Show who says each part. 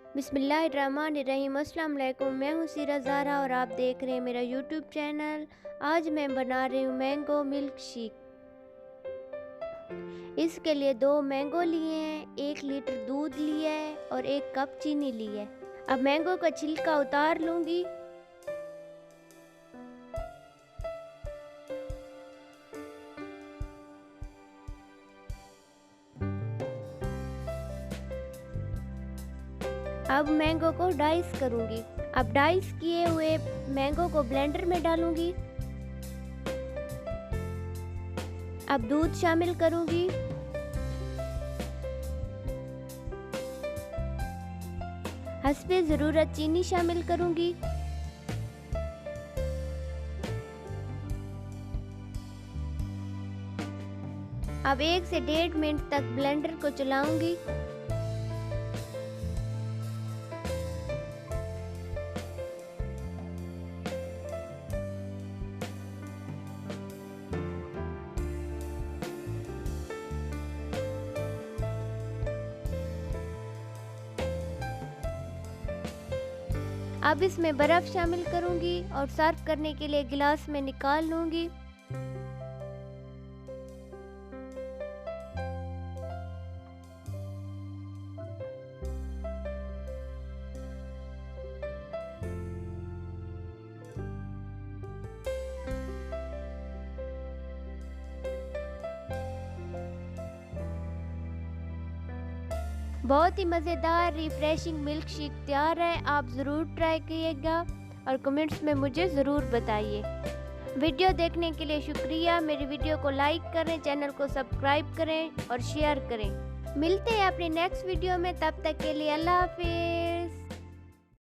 Speaker 1: बिस्मिल्लाहिर्रहमानिर्रहीम। अस्सलाम वालेकुम। मैं हूँ सीरा ज़ारा और आप देख रहे हैं मेरा यूट्यूब चैनल। आज मैं बना रही हूँ मैंगो मिल्क शेक। इसके लिए 2 मैंगो लिए हैं, 1 लीटर दूध लिया है और 1 कप चीनी ली है। अब मैंगो का छिलका उतार लूँगी। अब मैंगो को डाइस करूँगी। अब डाइस किए हुए मैंगो को ब्लेंडर में डालूँगी। अब दूध शामिल करूँगी। हस्बे ज़रूरत चीनी शामिल करूँगी। अब 1 से 1.5 मिनट तक ब्लेंडर को चलाऊँगी। अब इसमें बर्फ़ शामिल करूंगी और सर्व करने के लिए गिलास में निकाल लूंगी। बहुत ही मज़ेदार रिफ्रेशिंग मिल्क शेक तैयार है। आप ज़रूर ट्राई कीजिएगा और कमेंट्स में मुझे ज़रूर बताइए। वीडियो देखने के लिए शुक्रिया। मेरी वीडियो को लाइक करें, चैनल को सब्सक्राइब करें और शेयर करें। मिलते हैं अपनी नेक्स्ट वीडियो में, तब तक के लिए अल्लाह हाफिज़।